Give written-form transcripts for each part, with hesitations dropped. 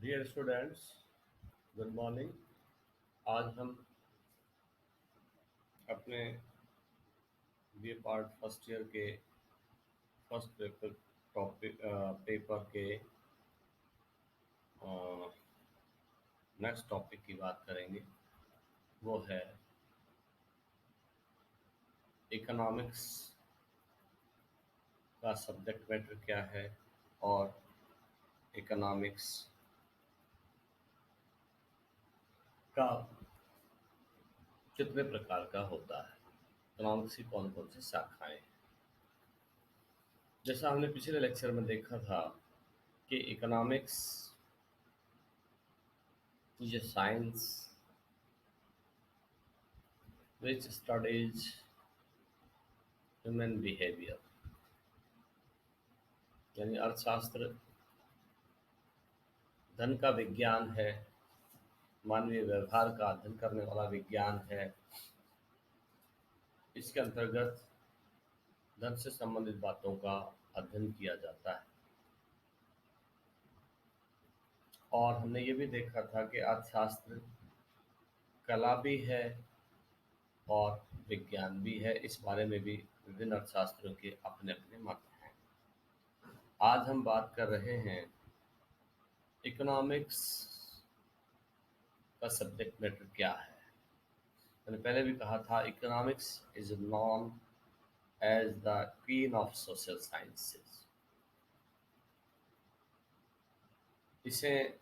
Dear students, good morning. आज हम अपने बी पार्ट फर्स्ट ईयर के फर्स्ट पेपर टॉपिक पेपर के नेक्स्ट टॉपिक की बात करेंगे। वो है इकोनॉमिक्स का सब्जेक्ट मैटर क्या है और इकोनॉमिक्स का कितने प्रकार का होता है, इकोनॉमिक्स की कौन कौन सी शाखाएं हैं। जैसा हमने पिछले लेक्चर में देखा था कि economics is a science which studies human behaviour, यानी अर्थशास्त्र धन का विज्ञान है, मानवीय व्यवहार का अध्ययन करने वाला विज्ञान है। इसके अंतर्गत धन से संबंधित बातों का अध्ययन किया जाता है। और हमने ये भी देखा था कि अर्थशास्त्र कला भी है और विज्ञान भी है। इस बारे में भी विभिन्न अर्थशास्त्रों के अपने अपने मत हैं। आज हम बात कर रहे हैं इकोनॉमिक्स का सब्जेक्ट मैटर क्या है। मैंने पहले भी कहा था, economics is known as the queen of social sciences. इसे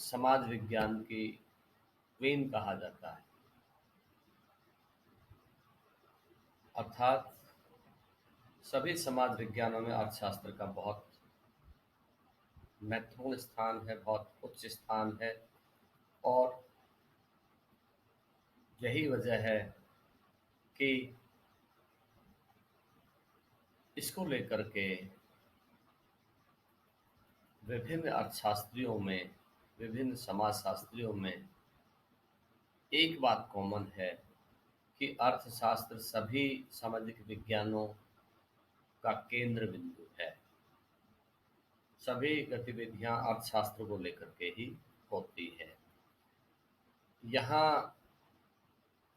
समाज विज्ञान की क्वीन कहा जाता है। अर्थात सभी समाज विज्ञानों में अर्थशास्त्र का बहुत महत्वपूर्ण स्थान है, बहुत उच्च स्थान है। और यही वजह है कि इसको लेकर के विभिन्न अर्थशास्त्रियों में, विभिन्न समाजशास्त्रियों में एक बात कॉमन है कि अर्थशास्त्र सभी सामाजिक विज्ञानों का केंद्र बिंदु है। सभी गतिविधियां अर्थशास्त्र को लेकर के ही होती है। यहाँ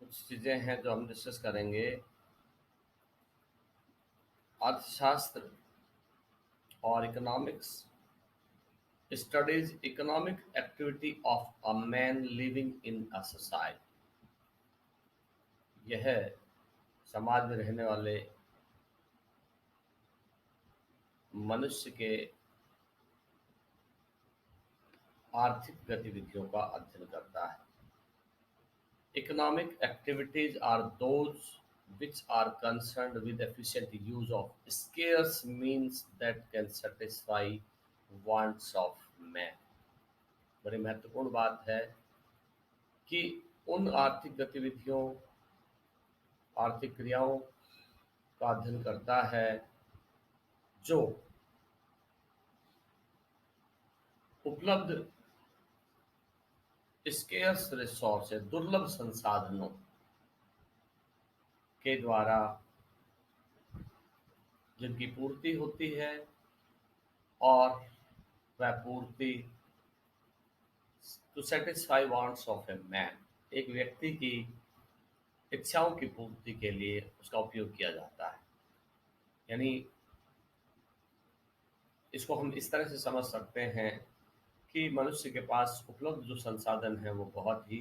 कुछ चीजें हैं जो हम डिस्कस करेंगे। अर्थशास्त्र और economics studies economic activity of a man living in a society. यह समाज में रहने वाले मनुष्य के आर्थिक गतिविधियों का अध्ययन करता है। Economic activities are those which are concerned with efficient use of scarce means that can satisfy wants of man। बड़ी महत्वपूर्ण बात है कि उन आर्थिक गतिविधियों, आर्थिक क्रियाओं का अध्ययन करता है जो उपलब्ध स्केर्स रिसोर्स, दुर्लभ संसाधनों के द्वारा जिनकी पूर्ति होती है और वह पूर्ति to satisfy wants of a man, एक व्यक्ति की इच्छाओं की पूर्ति के लिए उसका उपयोग किया जाता है। यानी इसको हम इस तरह से समझ सकते हैं कि मनुष्य के पास उपलब्ध जो संसाधन हैं वो बहुत ही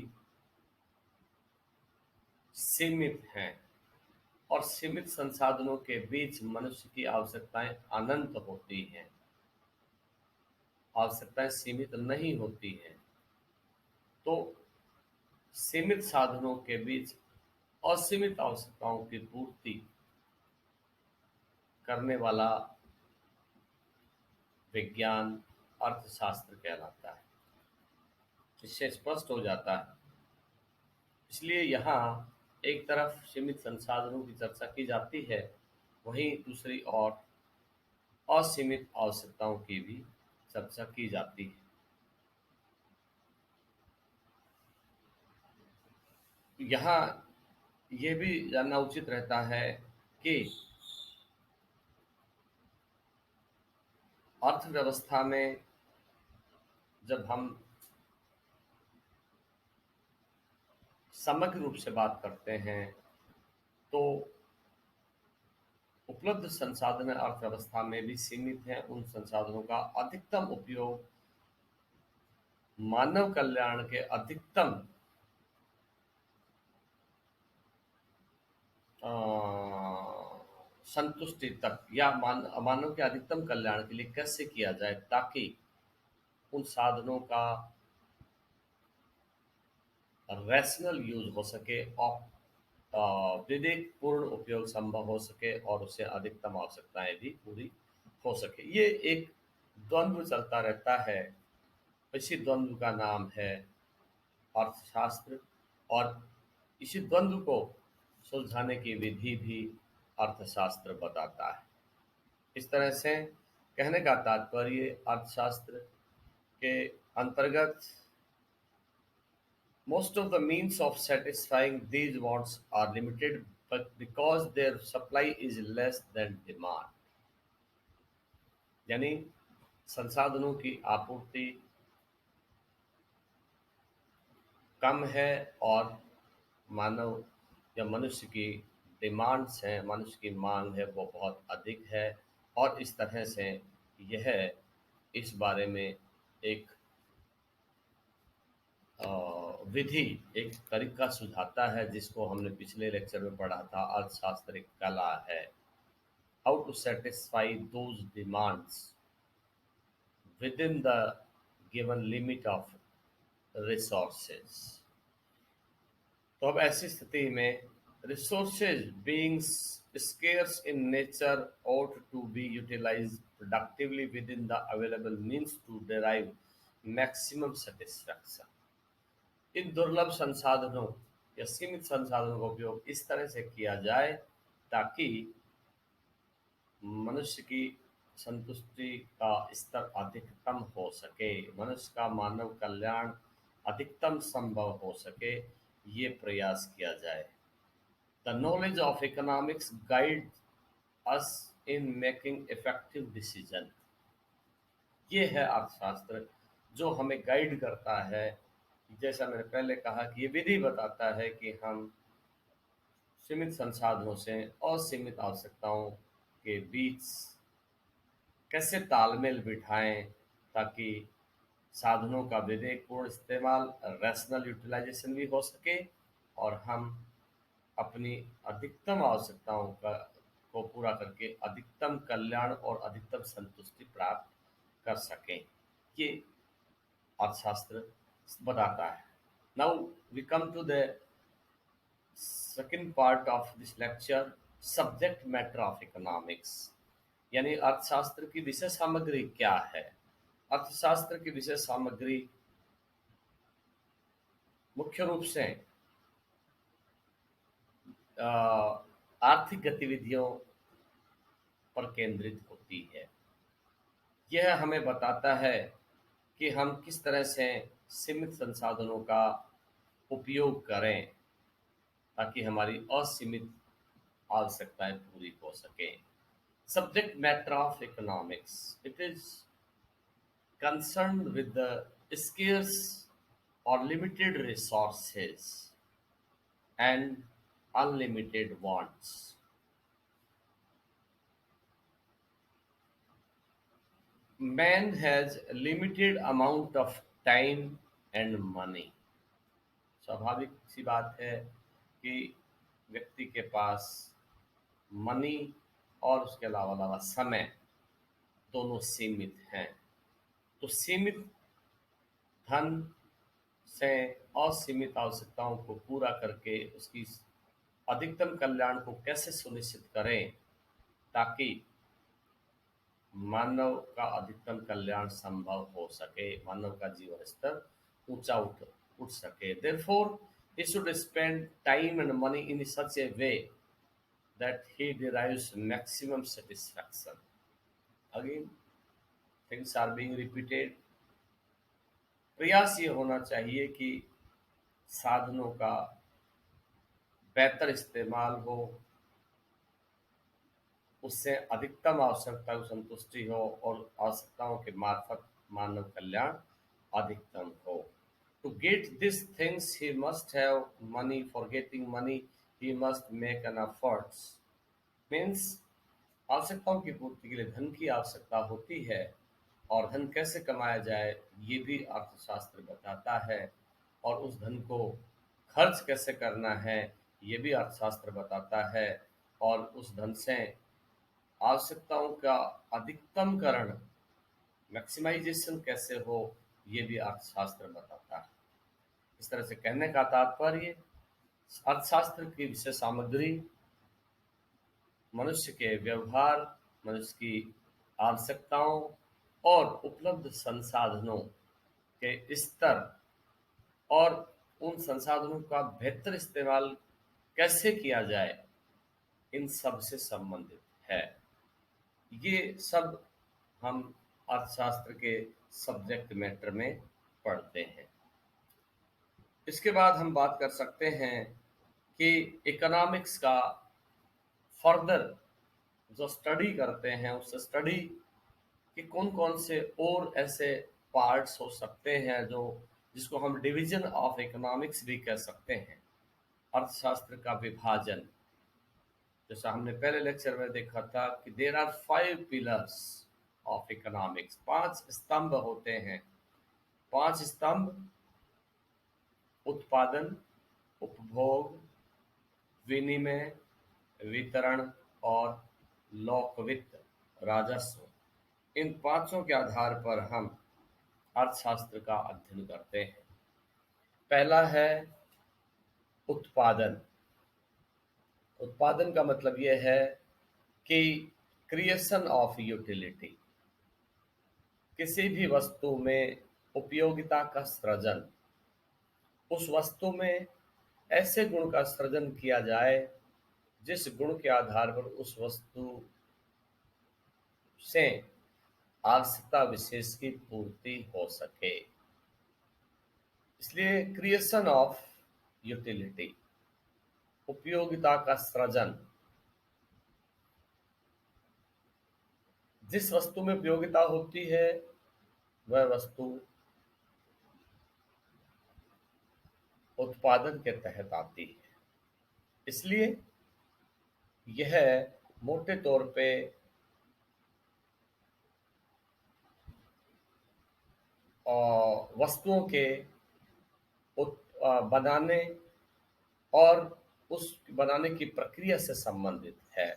सीमित हैं, और सीमित संसाधनों के बीच मनुष्य की आवश्यकताएं अनंत होती हैं, आवश्यकताएं सीमित नहीं होती हैं। तो सीमित साधनों के बीच असीमित आवश्यकताओं की पूर्ति करने वाला विज्ञान अर्थशास्त्र कहलाता है। इससे स्पष्ट हो जाता है। इसलिए यहाँ एक तरफ सीमित संसाधनों की चर्चा की जाती है, वहीं दूसरी ओर असीमित आवश्यकताओं की भी चर्चा की जाती है। यहाँ ये भी जानना उचित रहता है कि अर्थव्यवस्था में जब हम समग्र रूप से बात करते हैं तो उपलब्ध संसाधन अर्थव्यवस्था में भी सीमित हैं। उन संसाधनों का अधिकतम उपयोग मानव कल्याण के अधिकतम अ, संतुष्टि तक या मानव के अधिकतम कल्याण के लिए कैसे किया जाए ताकि उन साधनों का रैशनल यूज हो सके और विवेकपूर्ण उपयोग संभव हो सके और उससे अधिकतम आवश्यकताएं भी पूरी हो सके। ये एक द्वंद्व चलता रहता है। इसी द्वंद्व का नाम है अर्थशास्त्र और इसी द्वंद्व को सुलझाने की विधि भी अर्थशास्त्र बताता है। इस तरह से कहने का तात्पर्य अर्थशास्त्र के अंतर्गत most of the means of satisfying these wants are limited but because their supply is less than demand, यानी संसाधनों की आपूर्ति कम है और मानव या मनुष्य की डिमांड्स हैं, मनुष्य की मांग है वो बहुत अधिक है। और इस तरह से यह इस बारे में एक अ, विधि, एक तरीका सुझाता है जिसको हमने पिछले लेक्चर में पढ़ा था। अर्थशास्त्र एक कला है, how to satisfy those demands within the given limit of resources. तो अब ऐसी स्थिति में resources being scarce in nature ought to be utilized productively within the available means to derive maximum satisfaction। इन दुर्लभ संसाधनों या सीमित संसाधनों का उपयोग इस तरह से किया जाए ताकि मनुष्य की संतुष्टि का स्तर अधिकतम हो सके, मनुष्य का मानव कल्याण अधिकतम संभव हो सके, ये प्रयास किया जाए। The knowledge of economics guide us in making effective decision. ये है अर्थशास्त्र जो हमें गाइड करता है। जैसा मैंने पहले कहा कि ये विधि बताता है कि हम सीमित संसाधनों से असीमित आवश्यकताओं के बीच कैसे तालमेल बिठाएं ताकि साधनों का विवेकपूर्ण इस्तेमाल, रैशनल यूटिलाइजेशन भी हो सके और हम अपनी अधिकतम आवश्यकताओं का को पूरा करके अधिकतम कल्याण और अधिकतम संतुष्टि प्राप्त कर सकें। ये अर्थशास्त्र बताता है। Now we come to the second part of this lecture, subject matter of economics, यानी अर्थशास्त्र की विषय सामग्री क्या है। अर्थशास्त्र की विषय सामग्री मुख्य रूप से अ, आर्थिक गतिविधियों पर केंद्रित होती है। यह हमें बताता है कि हम किस तरह से सीमित संसाधनों का उपयोग करें ताकि हमारी असीमित आवश्यकताएं पूरी हो सकें। Subject matter of economics, it is concerned with the scarce or limited resources and unlimited wants. Man has a limited amount of time and money। स्वाभाविक सी बात है कि व्यक्ति के पास मनी और उसके अलावा समय दोनों सीमित हैं। तो सीमित धन से असीमित आवश्यकताओं को पूरा करके उसकी अधिकतम कल्याण को कैसे सुनिश्चित करें ताकि मानव का अधिकतम कल्याण संभव हो सके, मानव का जीवन स्तर ऊंचा उठ सके। Therefore, he should spend time and money in such a way that he derives maximum satisfaction। Again, things are being repeated। प्रयास ये होना चाहिए कि साधनों का बेहतर इस्तेमाल हो, उससे अधिकतम आवश्यकता को संतुष्टि हो और आवश्यकताओं के मार्फत मानव कल्याण अधिकतम हो। To get these things he must have money. For getting money he must make an efforts. Means आवश्यकताओं की पूर्ति के लिए धन की आवश्यकता होती है, और धन कैसे कमाया जाए ये भी अर्थशास्त्र बताता है, और उस धन को खर्च कैसे करना है ये भी अर्थशास्त्र बताता है, और उस धन से आवश्यकताओं का अधिकतमकरण, मैक्सिमाइजेशन कैसे हो ये भी अर्थशास्त्र बताता है। इस तरह से कहने का तात्पर्य, अर्थशास्त्र की विषय सामग्री मनुष्य के व्यवहार, मनुष्य की आवश्यकताओं और उपलब्ध संसाधनों के स्तर, और उन संसाधनों का बेहतर इस्तेमाल कैसे किया जाए, इन सब से संबंधित है। ये सब हम अर्थशास्त्र के सब्जेक्ट मैटर में पढ़ते हैं। इसके बाद हम बात कर सकते हैं कि इकोनॉमिक्स का फर्दर जो स्टडी करते हैं, उस स्टडी के कौन कौन से और ऐसे पार्ट्स हो सकते हैं जो जिसको हम डिवीजन ऑफ इकोनॉमिक्स भी कह सकते हैं, अर्थशास्त्र का विभाजन। जैसा हमने पहले लेक्चर में देखा था कि there are 5 pillars of economics, 5 स्तंभ होते हैं। 5 स्तंभ: उत्पादन, उपभोग, विनिमय, वितरण और लोकवित्त, राजस्व। इन पांचों के आधार पर हम अर्थशास्त्र का अध्ययन करते हैं। पहला है उत्पादन। उत्पादन का मतलब यह है कि क्रिएशन ऑफ यूटिलिटी, किसी भी वस्तु में उपयोगिता का सृजन, उस वस्तु में ऐसे गुण का सृजन किया जाए जिस गुण के आधार पर उस वस्तु से आवश्यकता विशेष की पूर्ति हो सके। इसलिए क्रिएशन ऑफ यूटिलिटी, उपयोगिता का सृजन, जिस वस्तु में उपयोगिता होती है वह वस्तु उत्पादन के तहत आती है। इसलिए यह मोटे तौर पे वस्तुओं के बनाने और उस बनाने की प्रक्रिया से संबंधित है।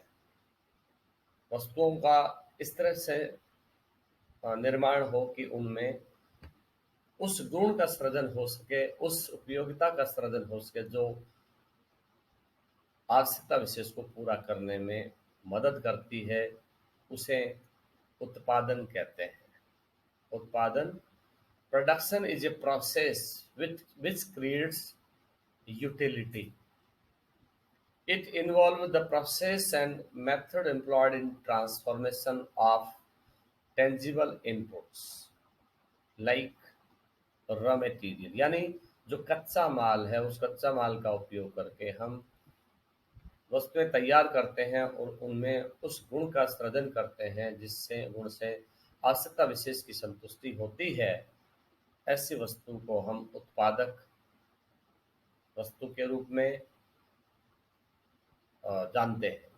वस्तुओं का इस तरह से निर्माण हो कि उनमें उस गुण का सृजन हो सके, उस उपयोगिता का सृजन हो सके जो आवश्यकता विशेष को पूरा करने में मदद करती है, उसे उत्पादन कहते हैं। उत्पादन, production is a process which creates utility. It involves the process and method employed in transformation of tangible inputs like raw material, यानी जो कच्चा माल है, उस कच्चा माल का उपयोग करके हम वस्तुएं तैयार करते हैं और उनमें उस गुण का सृजन करते हैं जिससे गुण से आवश्यकता विशेष की संतुष्टि होती है। ऐसी वस्तु को हम उत्पादक वस्तु के रूप में जानते हैं।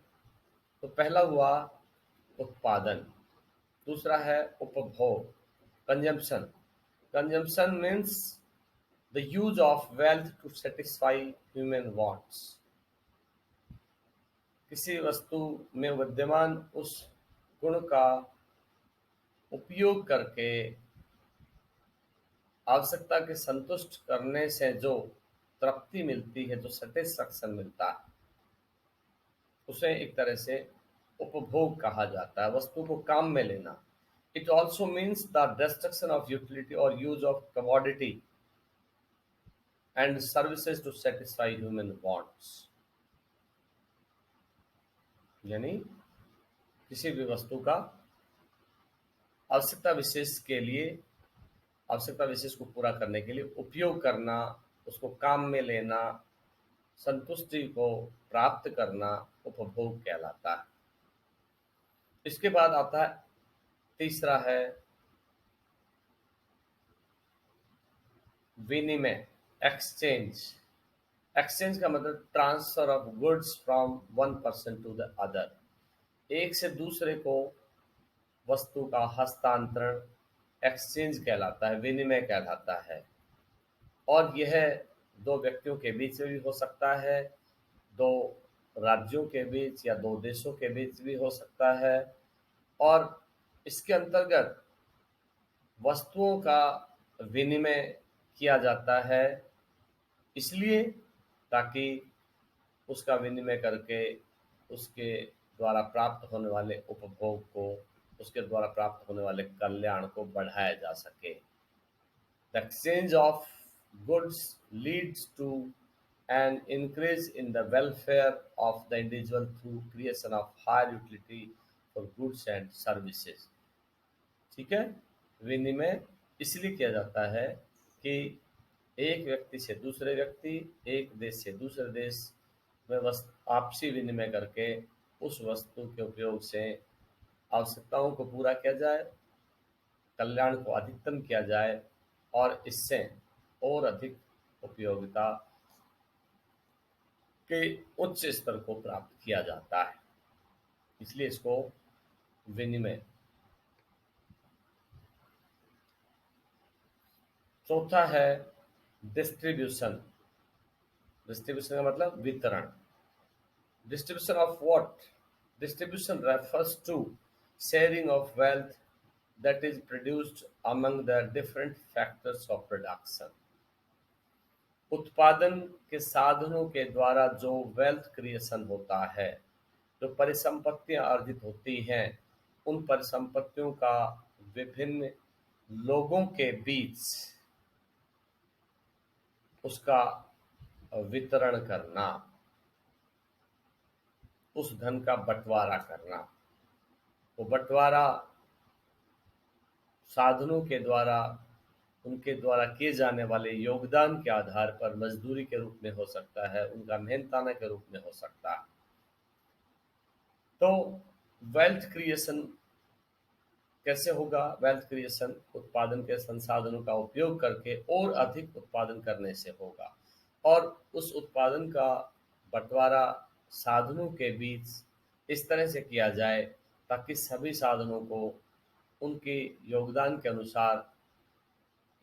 तो पहला हुआ उत्पादन। दूसरा है उपभोग, consumption. Consumption means the use of wealth to satisfy human wants. किसी वस्तु में विद्यमान उस गुण का उपयोग करके आवश्यकता के संतुष्ट करने से जो तृप्ति मिलती है, जो सेटिस्फैक्शन मिलता है, उसे एक तरह से उपभोग कहा जाता है, वस्तु को काम में लेना। It also means the destruction of utility और use of commodity and services to satisfy human wants. यानी किसी भी वस्तु का आवश्यकता विशेष के लिए, आवश्यकता विशेष को पूरा करने के लिए उपयोग करना, उसको काम में लेना, संतुष्टि को प्राप्त करना उपभोग कहलाता है। इसके बाद आता है तीसरा है विनिमय, एक्सचेंज। एक्सचेंज का मतलब transfer of goods from one person to the other. एक से दूसरे को वस्तु का हस्तांतरण एक्सचेंज कहलाता है, विनिमय कहलाता है। और यह दो व्यक्तियों के बीच में भी हो सकता है, दो राज्यों के बीच या दो देशों के बीच भी हो सकता है। और इसके अंतर्गत वस्तुओं का विनिमय किया जाता है, इसलिए ताकि उसका विनिमय करके उसके द्वारा प्राप्त होने वाले उपभोग को, उसके द्वारा प्राप्त होने वाले कल्याण को बढ़ाया जा सके। The exchange of goods leads to an increase in the welfare of the individual through creation of higher utility for goods and services। ठीक है। विनिमय इसलिए किया जाता है कि एक व्यक्ति से दूसरे व्यक्ति, एक देश से दूसरे देश में आपसी विनिमय करके उस वस्तु के उपयोग से आवश्यकताओं को पूरा किया जाए, कल्याण को अधिकतम किया जाए और इससे और अधिक उपयोगिता के उच्च स्तर को प्राप्त किया जाता है, इसलिए इसको विनिमय। चौथा है डिस्ट्रीब्यूशन। डिस्ट्रीब्यूशन का मतलब वितरण। Distribution of what? Distribution refers to sharing of wealth that is produced among the different factors of production। उत्पादन के साधनों के द्वारा जो वेल्थ क्रिएशन होता है, जो परिसंपत्तियां अर्जित होती हैं, उन परिसंपत्तियों का विभिन्न लोगों के बीच उसका वितरण करना, उस धन का बंटवारा करना। वो बंटवारा साधनों के द्वारा, उनके द्वारा किए जाने वाले योगदान के आधार पर मजदूरी के रूप में हो सकता है, उनका मेहनताना के रूप में हो सकता है। तो वेल्थ क्रिएशन कैसे होगा? वेल्थ क्रिएशन उत्पादन के संसाधनों का उपयोग करके और अधिक उत्पादन करने से होगा, और उस उत्पादन का बंटवारा साधनों के बीच इस तरह से किया जाए ताकि सभी साधनों को उनके योगदान के अनुसार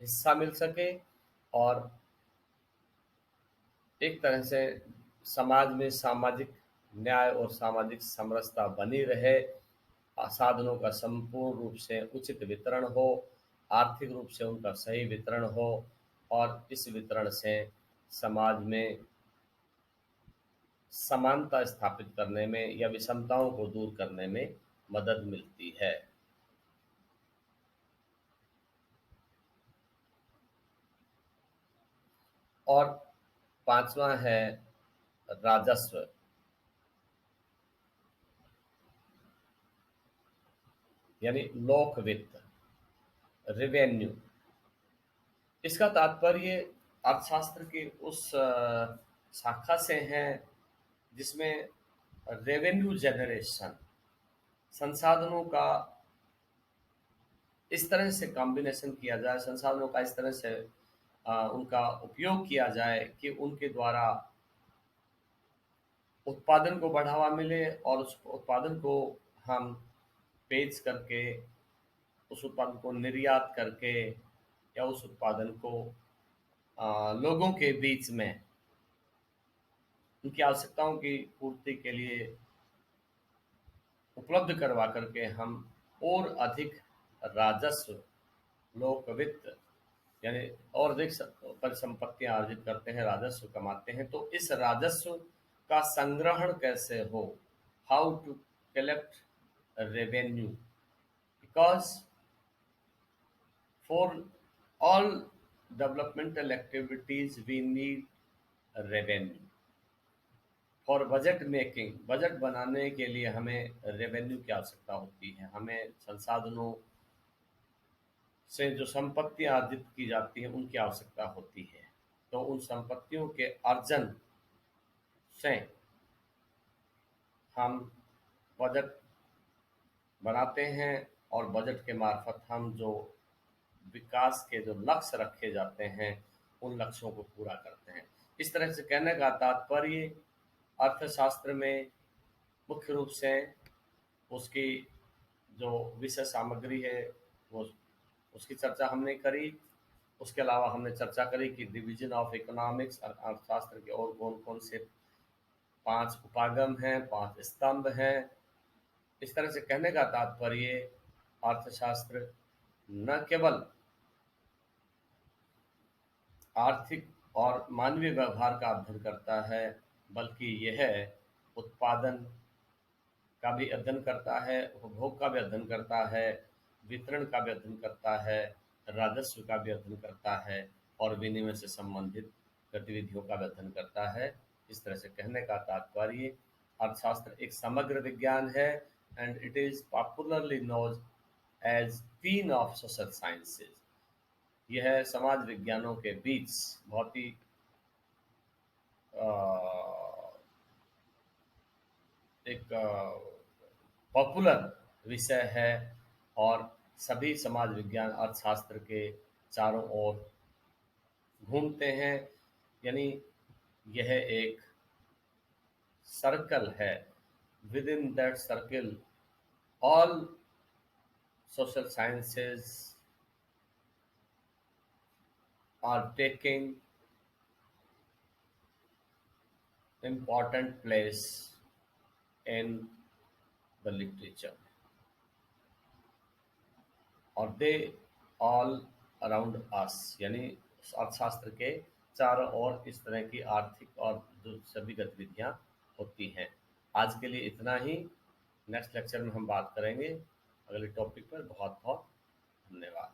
हिस्सा मिल सके और एक तरह से समाज में सामाजिक न्याय और सामाजिक समरसता बनी रहे, साधनों का संपूर्ण रूप से उचित वितरण हो, आर्थिक रूप से उनका सही वितरण हो, और इस वितरण से समाज में समानता स्थापित करने में या विषमताओं को दूर करने में मदद मिलती है। और पांचवा है राजस्व, यानी लोक वित्त, रेवेन्यू। इसका तात्पर्य अर्थशास्त्र के उस शाखा से है जिसमें रेवेन्यू जनरेशन, संसाधनों का इस तरह से कॉम्बिनेशन किया जाए, संसाधनों का इस तरह से उनका उपयोग किया जाए कि उनके द्वारा उत्पादन को बढ़ावा मिले और उस उत्पादन को हम बेच करके, उस उत्पादन को निर्यात करके या उस उत्पादन को लोगों के बीच में उनकी आवश्यकताओं की पूर्ति के लिए उपलब्ध करवा करके हम और अधिक राजस्व, लोक वित्त, यानी और अधिक परिसंपत्तियां अर्जित करते हैं, राजस्व कमाते हैं। तो इस राजस्व का संग्रहण कैसे हो? How to collect revenue? Because for all developmental activities we need revenue. For budget making, budget बनाने के लिए हमें रेवेन्यू की आवश्यकता होती है। हमें संसाधनों से जो संपत्तियां अर्जित की जाती हैं उनकी आवश्यकता होती है। तो उन संपत्तियों के अर्जन से हम बजट बनाते हैं और बजट के मार्फत हम जो विकास के जो लक्ष्य रखे जाते हैं उन लक्ष्यों को पूरा करते हैं। इस तरह से कहने का तात्पर्य अर्थशास्त्र में मुख्य रूप से उसकी जो विषय सामग्री है वो उसकी चर्चा हमने करी। उसके अलावा हमने चर्चा करी कि डिवीजन ऑफ इकोनॉमिक्स और अर्थशास्त्र के और कौन कौन से 5 उपागम हैं, 5 स्तंभ हैं। इस तरह से कहने का तात्पर्य अर्थशास्त्र न केवल आर्थिक और मानवीय व्यवहार का अध्ययन करता है, बल्कि यह उत्पादन का भी अध्ययन करता है, उपभोग का भी अध्ययन करता है, वितरण का भी अध्ययन करता है, राजस्व का भी अध्ययन करता है और विनिमय से संबंधित गतिविधियों का भी अध्ययन करता है। इस तरह से कहने का तात्पर्य अर्थशास्त्र एक समग्र विज्ञान है and it is popularly known as queen of social sciences. यह समाज विज्ञानों के बीच बहुत ही एक पॉपुलर विषय है और सभी समाज विज्ञान अर्थशास्त्र के चारों ओर घूमते हैं। यानी यह एक सर्कल है। Within that circle all social sciences are taking important place in the literature और दे ऑल अराउंड अस। यानी अर्थशास्त्र के चारों ओर इस तरह की आर्थिक और जो सभी गतिविधियां होती हैं। आज के लिए इतना ही। नेक्स्ट लेक्चर में हम बात करेंगे अगले टॉपिक पर। बहुत बहुत धन्यवाद।